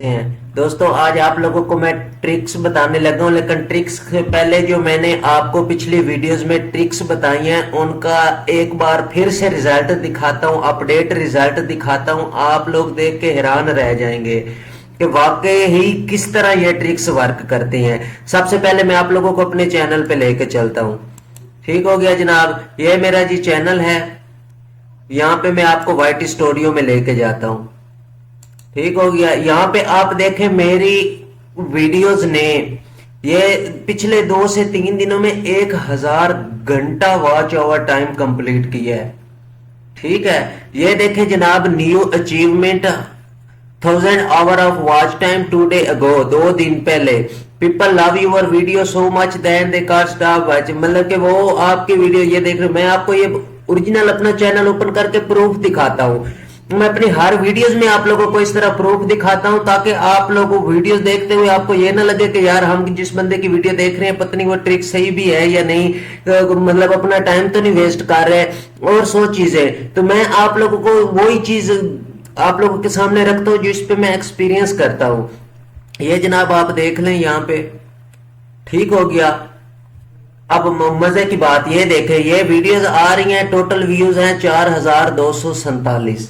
हैं दोस्तों, आज आप लोगों को मैं ट्रिक्स बताने लगा हूं, लेकिन ट्रिक्स से पहले जो मैंने आपको पिछली वीडियोस में ट्रिक्स बताई हैं उनका एक बार फिर से रिजल्ट दिखाता हूं, अपडेट रिजल्ट दिखाता हूं। आप लोग देख के हैरान रह जाएंगे कि वाकई ही किस तरह ये ट्रिक्स वर्क करती हैं। सबसे पहले मैं आप लोगों को अपने चैनल पे लेके चलता हूं। ठीक हो गया जनाब, ये मेरा जी चैनल है। यहाँ पे मैं आपको वाइट स्टूडियो में लेके जाता हूं। ठीक हो गया, यहाँ पे आप देखें मेरी वीडियोस ने ये पिछले 2 से 3 दिनों में 1000 घंटा वॉच ओवर टाइम कंप्लीट किया है। ठीक है, ये देखें जनाब, new achievement 1000 hour of watch time today ago, 2 दिन पहले। People love your video so much then they can't stop watch, मतलब कि वो आपकी वीडियो ये देख रहे। मैं आपको ये ओरिजिनल अपना चैनल ओपन करके प्रूफ दिखाता हूँ। मैं अपनी हर वीडियोस में आप लोगों को इस तरह प्रूफ दिखाता हूं ताकि आप लोगों को वीडियोस देखते हुए आपको ये ना लगे कि यार हम जिस बंदे की वीडियो देख रहे हैं पता नहीं वो ट्रिक सही भी है या नहीं, मतलब अपना टाइम तो नहीं वेस्ट कर रहे और 100 चीजें। तो मैं आप लोगों को वही चीज आप लोगों के सामने रखता हूं जिस पे मैं एक्सपीरियंस करता हूं। ये जनाब आप देख लें यहाँ पे। ठीक हो गया, अब मजे की बात ये देखें, ये वीडियोस आ रही हैं, टोटल व्यूज हैं 4247।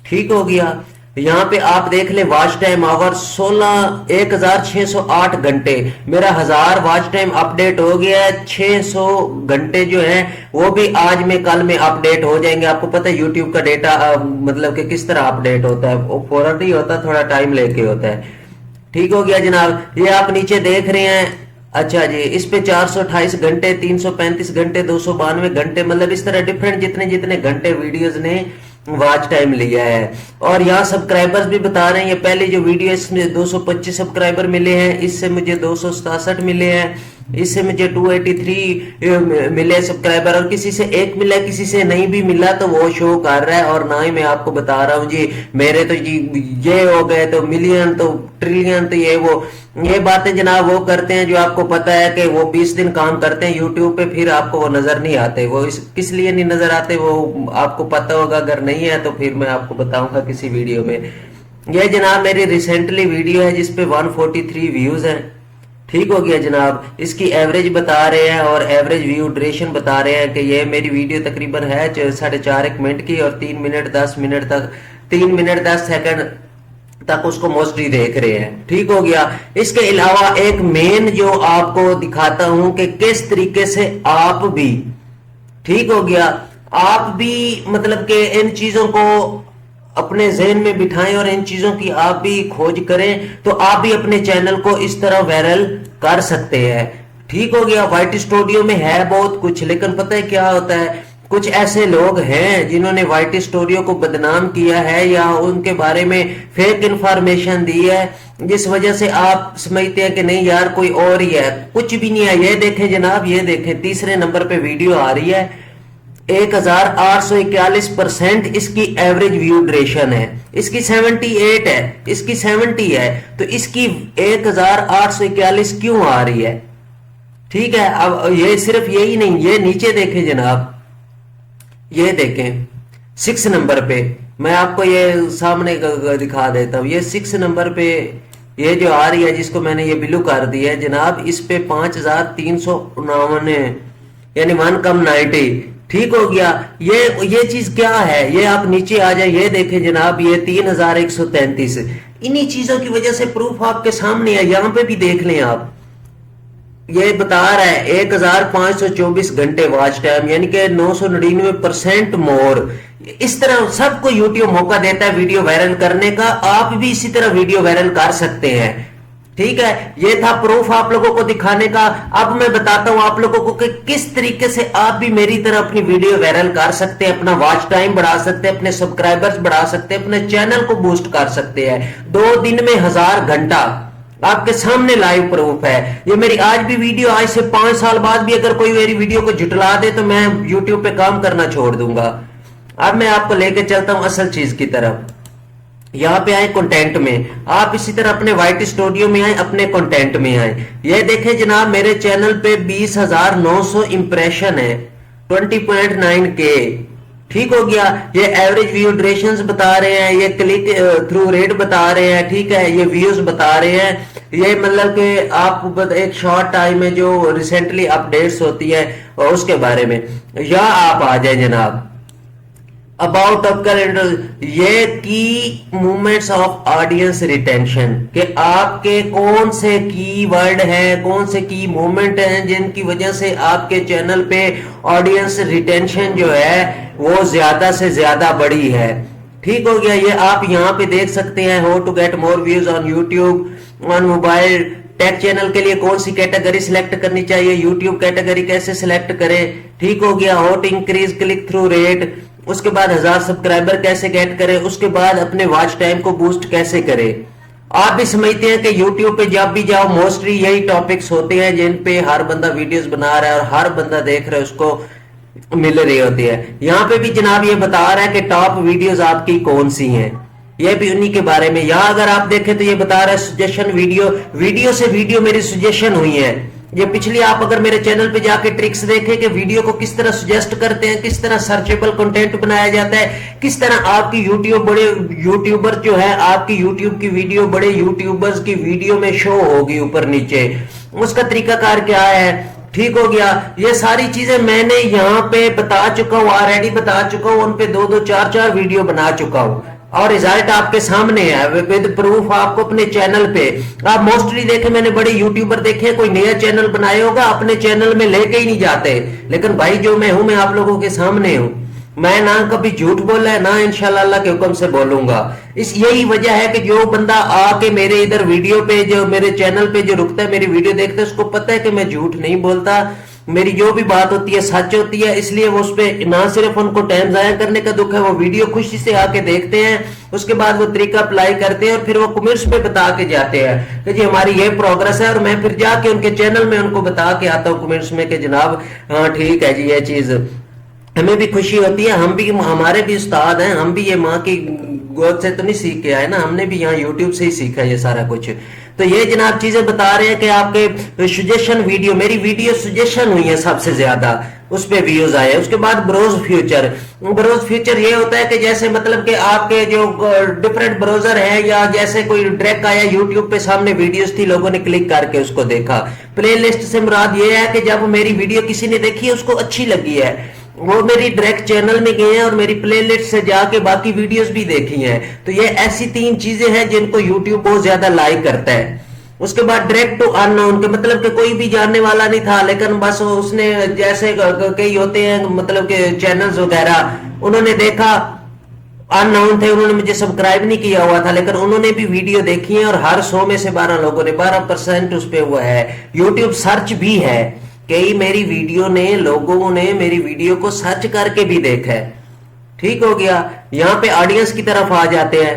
ठीक हो गया, यहाँ पे आप देख ले वॉच टाइम आवर 16,608 घंटे। मेरा 1000 वॉच टाइम अपडेट हो गया है। 600 घंटे जो है वो भी आज में कल में अपडेट हो जाएंगे। आपको पता है यूट्यूब का डेटा मतलब कि किस तरह अपडेट होता है, वो फौरन नहीं होता, थोड़ा टाइम लेके होता है। ठीक हो गया जनाब, ये आप नीचे देख रहे हैं। अच्छा जी, इस पे 428 घंटे, 335 घंटे, 292 घंटे, मतलब इस तरह डिफरेंट जितने जितने घंटे वीडियोस ने वॉच टाइम लिया है। और यहाँ सब्सक्राइबर्स भी बता रहे हैं, ये पहले जो वीडियो इसमें 225 सब्सक्राइबर मिले हैं, इससे मुझे 267 मिले हैं, इससे मुझे 283 मिले सब्सक्राइबर, और किसी से 1 मिला, किसी से नहीं भी मिला तो वो शो कर रहा है। और ना ही मैं आपको बता रहा हूँ जी मेरे तो जी ये हो गए तो मिलियन तो ट्रिलियन, तो ये बातें जनाब वो करते हैं जो आपको पता है कि वो 20 दिन काम करते हैं यूट्यूब पे, फिर आपको वो नजर नहीं आते। वो किस लिए नहीं नजर आते वो आपको पता होगा, अगर नहीं है तो फिर मैं आपको बताऊंगा किसी वीडियो में। ये जनाब मेरी रिसेंटली वीडियो है जिसपे 143 व्यूज हैं। ठीक हो गया जनाब, इसकी एवरेज बता रहे हैं और एवरेज व्यू ड्यूरेशन बता रहे हैं कि ये मेरी वीडियो तकरीबन है 4.5 मिनट की और 3 मिनट 10 मिनट तक 3 मिनट 10 सेकंड तक उसको मोस्टली देख रहे हैं। ठीक हो गया, इसके अलावा एक मेन जो आपको दिखाता हूं कि किस तरीके से आप भी, ठीक हो गया, आप भी मतलब कि इन चीजों को अपने जहन में बिठाएं और इन चीजों की आप भी खोज करें तो आप भी अपने चैनल को इस तरह वायरल कर सकते हैं। ठीक हो गया, वाइट स्टूडियो में है बहुत कुछ, लेकिन पता है क्या होता है, कुछ ऐसे लोग हैं जिन्होंने वाइट स्टूडियो को बदनाम किया है या उनके बारे में फेक इंफॉर्मेशन दी है, जिस वजह से आप समझते हैं कि नहीं यार कोई और ही है। कुछ भी नहीं है। ये देखें जनाब, ये देखें तीसरे नंबर पे वीडियो आ रही है, 1841% इसकी एवरेज व्यू ड्यूरेशन है, इसकी 78 है, इसकी 70 है, तो इसकी 1841 क्यों आ रही है? ठीक है, अब ये सिर्फ यही नहीं, ये नीचे देखें जनाब, ये देखें 6 नंबर पे, मैं आपको ये सामने दिखा देता हूं। ये 6 नंबर पे ये जो आ रही है जिसको मैंने ये ब्लू कर दिया है जनाब, इस पे 5349 यानी 1 कम 90। ठीक हो गया, ये चीज क्या है, ये आप नीचे आ जाए, ये देखें जनाब, ये 3133। इन्हीं चीजों की वजह से प्रूफ आपके सामने है। यहां पे भी देख लें आप, ये बता रहा है 1524 घंटे वॉच टाइम, यानी कि 999% मोर। इस तरह सबको यूट्यूब मौका देता है वीडियो वायरल करने का, आप भी इसी तरह वीडियो वायरल कर सकते हैं। ठीक है, ये था प्रूफ आप लोगों को दिखाने का। अब मैं बताता हूं आप लोगों को कि किस तरीके से आप भी मेरी तरह अपनी वीडियो वायरल कर सकते हैं, अपना वॉच टाइम बढ़ा सकते हैं, अपने सब्सक्राइबर्स बढ़ा सकते हैं, अपने चैनल को बूस्ट कर सकते हैं। 2 दिन में 1000 घंटा आपके सामने लाइव प्रूफ है। ये मेरी आज भी वीडियो, आज से 5 साल बाद भी अगर कोई मेरी वीडियो को झुटला दे तो मैं यूट्यूब पे काम करना छोड़ दूंगा। अब मैं आपको लेके चलता हूं असल चीज की तरफ। यहाँ पे आए कंटेंट में, आप इसी तरह अपने वाइट स्टूडियो में आए, अपने कंटेंट में आए। ये देखें जनाब, मेरे चैनल पे 20,900 इंप्रेशन है, 20.9K। ठीक हो गया। ये एवरेज व्यू ड्यूरेशंस बता रहे हैं, ये क्लिक थ्रू रेट बता रहे हैं, ठीक है, ये व्यूज बता रहे हैं। ये मतलब कि आप एक शॉर्ट टाइम में जो रिसेंटली अपडेट्स होती है और उसके बारे में, या आप आ जाए जनाब अबाउट ऑफ कैलेंडर, ये की मूवमेंट्स ऑफ ऑडियंस रिटेंशन, कि आपके कौन से की वर्ड हैं, कौन से की मूवमेंट हैं जिनकी वजह से आपके चैनल पे ऑडियंस रिटेंशन जो है वो ज्यादा से ज्यादा बढ़ी है। ठीक हो गया। ये आप यहाँ पे देख सकते हैं, how to get more views on YouTube on mobile. Tech channel के लिए कौन सी कैटेगरी सिलेक्ट करनी चाहिए, यूट्यूब कैटेगरी कैसे सिलेक्ट करें। ठीक हो गया। How to increase click through rate, उसके बाद 1000 सब्सक्राइबर कैसे गेट करें, उसके बाद अपने वॉच टाइम को बूस्ट कैसे करें। आप भी समझते हैं कि YouTube पे जब भी जाओ मोस्टली यही टॉपिक्स होते हैं जिन पे हर बंदा वीडियोस बना रहा है और हर बंदा देख रहा है, उसको मिल रही होती है। यहाँ पे भी जनाब ये बता रहा है कि टॉप वीडियोस आपकी कौन सी हैं, ये भी उन्हीं के बारे में। यहाँ अगर आप देखें तो ये बता रहा है सजेशन वीडियो से वीडियो मेरी सजेशन हुई है। ये पिछली आप अगर मेरे चैनल पे जाके ट्रिक्स देखें कि वीडियो को किस तरह सजेस्ट करते हैं, किस तरह सर्चेबल कंटेंट बनाया जाता है, किस तरह आपकी बड़े यूट्यूबर जो है आपकी यूट्यूब की वीडियो बड़े यूट्यूबर्स की वीडियो में शो होगी ऊपर नीचे, उसका तरीकाकार क्या है। ठीक हो गया। ये सारी चीजें मैंने यहाँ पे बता चुका हूँ, ऑलरेडी बता चुका हूँ, उन पे 2-2 4-4 वीडियो बना चुका हूँ और रिजल्ट आपके सामने है विद प्रूफ। आपको अपने चैनल पे आप मोस्टली देखे, मैंने बड़े यूट्यूबर देखे कोई नया चैनल बनाए होगा अपने चैनल में लेके ही नहीं जाते, लेकिन भाई जो मैं हूं मैं आप लोगों के सामने हूं। मैं ना कभी झूठ बोला है ना इंशाल्लाह अल्लाह के हुक्म से बोलूंगा। इस यही वजह है कि जो बंदा आके मेरे इधर वीडियो पे जो मेरे चैनल पे जो रुकता है मेरी वीडियो देखता है उसको पता है कि मैं झूठ नहीं बोलता, मेरी जो भी बात होती है सच होती है। इसलिए वो उस पर ना सिर्फ उनको टाइम जाया करने का दुख है, वो वीडियो खुशी से आके देखते हैं, उसके बाद वो तरीका अप्लाई करते हैं और फिर वो कमेंट्स पे बता के जाते हैं कि जी हमारी ये प्रोग्रेस है। और मैं फिर जाके उनके चैनल में उनको बता के आता हूँ कमेंट्स में कि जनाब हाँ ठीक है जी, ये चीज हमें भी खुशी होती है, हम भी हमारे भी उस्ताद हैं, हम भी ये माँ की गोद से तो नहीं सीख के आए ना, हमने भी यहाँ यूट्यूब से ही सीखा ये सारा कुछ। तो ये जनाब चीजें बता रहे हैं कि आपके सजेशन वीडियो, मेरी वीडियो सजेशन हुई है सबसे ज्यादा, उस पे व्यूज आए। उसके बाद ब्राउज फ्यूचर ये होता है कि जैसे मतलब कि आपके जो डिफरेंट ब्राउजर है या जैसे कोई ट्रैक आया यूट्यूब पे सामने वीडियोस थी, लोगों ने क्लिक करके उसको देखा। प्ले लिस्ट से मुराद ये है कि जब मेरी वीडियो किसी ने देखी है उसको अच्छी लगी है, वो मेरी डायरेक्ट चैनल में गए हैं और मेरी प्लेलिस्ट से जाके बाकी वीडियोस भी देखी हैं। तो ये ऐसी 3 चीजें हैं जिनको यूट्यूब बहुत ज्यादा लाइक करता है। उसके बाद डायरेक्ट टू अननोन, के मतलब कि कोई भी जानने वाला नहीं था, लेकिन बस उसने जैसे कई होते हैं मतलब के चैनल्स वगैरह, उन्होंने देखा, अननोन थे, उन्होंने मुझे सब्सक्राइब नहीं किया हुआ था, लेकिन उन्होंने भी वीडियो देखी है और हर 100 में से 12 लोगों ने 12% उस पे हुआ है। यूट्यूब सर्च भी है, कई मेरी वीडियो ने लोगों ने मेरी वीडियो को सर्च करके भी देखा है। ठीक हो गया। यहाँ पे ऑडियंस की तरफ आ जाते हैं।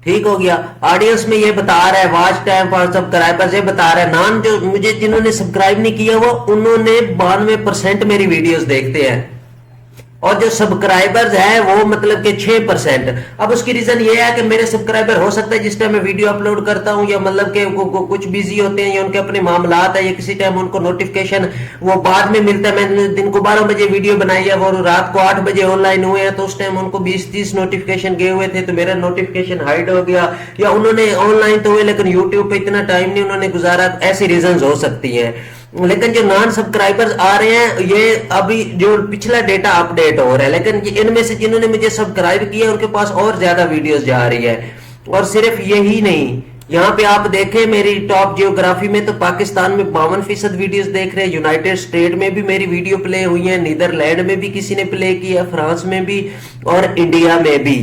ठीक हो गया। ऑडियंस में ये बता रहा है वॉच टाइम फॉर सब्सक्राइबर्स, ये बता रहा है नाम जो मुझे जिन्होंने सब्सक्राइब नहीं किया वो उन्होंने 92% मेरी वीडियोस देखते हैं और जो सब्सक्राइबर्स है वो मतलब कि 6%। अब उसकी रीजन ये है कि मेरे सब्सक्राइबर हो सकता है जिस टाइम मैं वीडियो अपलोड करता हूं या मतलब कि कुछ बिजी होते हैं या उनके अपने मामलात है या किसी टाइम उनको नोटिफिकेशन वो बाद में मिलता है। मैंने दिन को 12 बजे वीडियो बनाई है, वो रात को 8 बजे ऑनलाइन हुए हैं, तो उस टाइम उनको 20-30 नोटिफिकेशन गए हुए थे, तो मेरा नोटिफिकेशन हाइड हो गया, या उन्होंने ऑनलाइन तो हुए लेकिन यूट्यूब पे इतना टाइम नहीं उन्होंने गुजारा। ऐसी रीजन हो सकती है। लेकिन जो नॉन सब्सक्राइबर्स आ रहे हैं ये अभी जो पिछला डेटा अपडेट हो रहा है, लेकिन इनमें से जिन्होंने मुझे सब्सक्राइब किया उनके पास और ज्यादा वीडियोस जा रही है। और सिर्फ यही नहीं, यहाँ पे आप देखें मेरी टॉप जियोग्राफी में तो पाकिस्तान में 52% वीडियोस देख रहे हैं, यूनाइटेड स्टेट में भी मेरी वीडियो प्ले हुई है, नीदरलैंड में भी किसी ने प्ले किया, फ्रांस में भी और इंडिया में भी।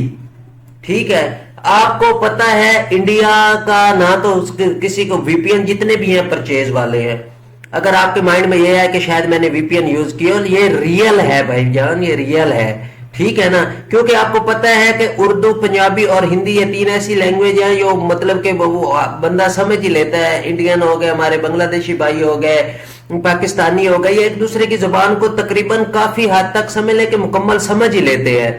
ठीक है। आपको पता है इंडिया का ना तो किसी को वीपीएन जितने भी हैं परचेज वाले हैं, अगर आपके माइंड में ये है कि शायद मैंने वीपीएन यूज किया, ये रियल है भाई जान, ये रियल है। ठीक है ना, क्योंकि आपको पता है कि उर्दू, पंजाबी और हिंदी ये 3 ऐसी लैंग्वेज हैं जो मतलब कि बंदा समझ ही लेता है। इंडियन हो गए, हमारे बांग्लादेशी भाई हो गए, पाकिस्तानी हो गए, ये एक दूसरे की जुबान को तकरीबन काफी हद तक समझ लेके मुकम्मल समझ ही लेते हैं।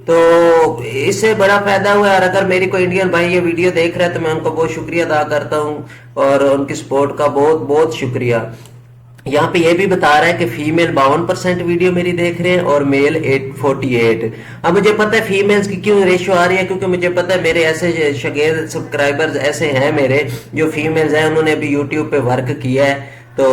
तो इससे बड़ा फायदा हुआ है। और अगर मेरी कोई इंडियन भाई ये वीडियो देख रहा है तो मैं उनको बहुत शुक्रिया अदा करता हूँ और उनकी सपोर्ट का बहुत बहुत शुक्रिया। यहाँ पे ये भी बता रहा है कि फीमेल 52% वीडियो मेरी देख रहे हैं और मेल 48। अब मुझे पता है फीमेल्स की क्यों रेशियो आ रही है, क्योंकि मुझे पता है मेरे ऐसे शगेर सब्सक्राइबर्स ऐसे हैं मेरे जो फीमेल्स हैं, उन्होंने भी यूट्यूब पे वर्क किया है, तो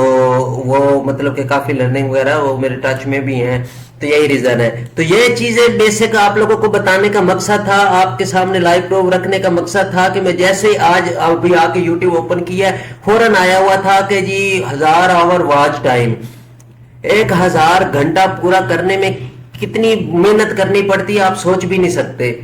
वो मतलब कि काफी लर्निंग वगैरह वो मेरे टच में भी हैं, तो यही रीजन है। तो ये चीजें बेसिक आप लोगों को बताने का मकसद था, आपके सामने लाइव प्रूफ रखने का मकसद था कि मैं जैसे ही आज अभी आके यूट्यूब ओपन किया फौरन आया हुआ था कि जी 1000 आवर वॉच टाइम, 1000 घंटा पूरा करने में कितनी मेहनत करनी पड़ती है आप सोच भी नहीं सकते।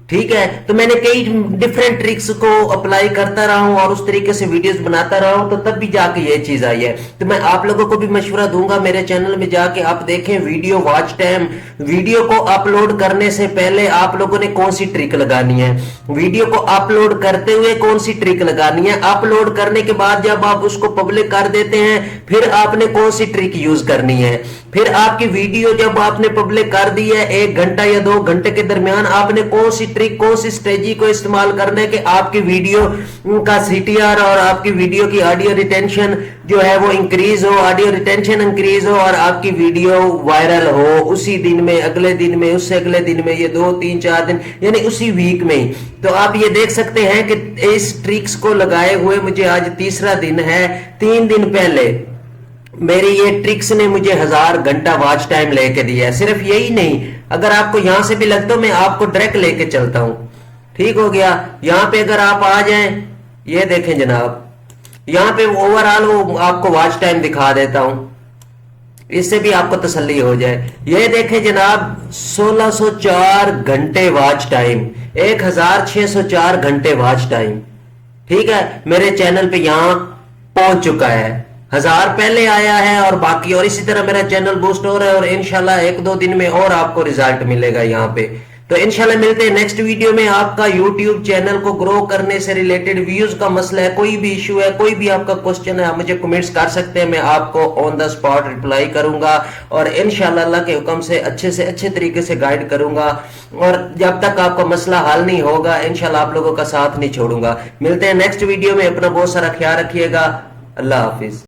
ठीक है, तो मैंने कई डिफरेंट ट्रिक्स को अप्लाई करता रहा हूं और उस तरीके से वीडियोस बनाता रहा हूं, तो तब भी जाके ये चीज आई है। तो मैं आप लोगों को भी मशवरा दूंगा, मेरे चैनल में जाके आप देखें वीडियो वॉच टाइम, वीडियो को अपलोड करने से पहले आप लोगों ने कौन सी ट्रिक लगानी है, वीडियो को अपलोड करते हुए कौन सी ट्रिक लगानी है, अपलोड करने के बाद जब आप उसको पब्लिक कर देते हैं फिर आपने कौन सी ट्रिक यूज करनी है, फिर आपकी वीडियो जब आपने पब्लिक कर दी है 1 घंटा या 2 घंटे के दरमियान आपने कौन सी ट्रिक कौन सी स्ट्रेटजी को इस्तेमाल करना है कि आपकी वीडियो का सीटीआर और आपकी वीडियो की ऑडियो रिटेंशन जो है वो इंक्रीज हो, ऑडियो रिटेंशन इंक्रीज हो और आपकी वीडियो वायरल हो उसी दिन में, अगले दिन में, उससे अगले दिन में, ये 2 3 4 दिन यानी उसी वीक में ही। तो आप ये देख सकते हैं कि इस ट्रिक्स को लगाए हुए मुझे आज तीसरा दिन है। 3 दिन पहले मेरी ये ट्रिक्स ने मुझे 1000 घंटा वॉच टाइम लेके दिया है। सिर्फ यही नहीं, अगर आपको यहां से भी लगता हो मैं आपको डायरेक्ट लेके चलता हूं, ठीक हो गया। यहां पे अगर आप आ जाएं, ये देखें जनाब, यहां पे ओवरऑल वो आपको वॉच टाइम दिखा देता हूं, इससे भी आपको तसल्ली हो जाए। ये देखें जनाब 1604 घंटे वॉच टाइम, 1604 घंटे वॉच टाइम, ठीक है, मेरे चैनल पे यहां पहुंच चुका है। 1000 पहले आया है और बाकी, और इसी तरह मेरा चैनल बूस्ट हो रहा है और इंशाल्लाह 1-2 दिन में और आपको रिजल्ट मिलेगा यहाँ पे। तो इंशाल्लाह मिलते हैं नेक्स्ट वीडियो में। आपका यूट्यूब चैनल को ग्रो करने से रिलेटेड व्यूज का मसला है, कोई भी इश्यू है, कोई भी आपका क्वेश्चन है, आप मुझे कमेंट्स कर सकते हैं, मैं आपको ऑन द स्पॉट रिप्लाई करूंगा और इंशाल्लाह अल्लाह के हुक्म से अच्छे तरीके से गाइड करूंगा। और जब तक आपका मसला हल नहीं होगा इंशाल्लाह आप लोगों का साथ नहीं छोड़ूंगा। मिलते हैं नेक्स्ट वीडियो में, अपना बहुत सारा ख्याल रखिएगा। अल्लाह हाफिज।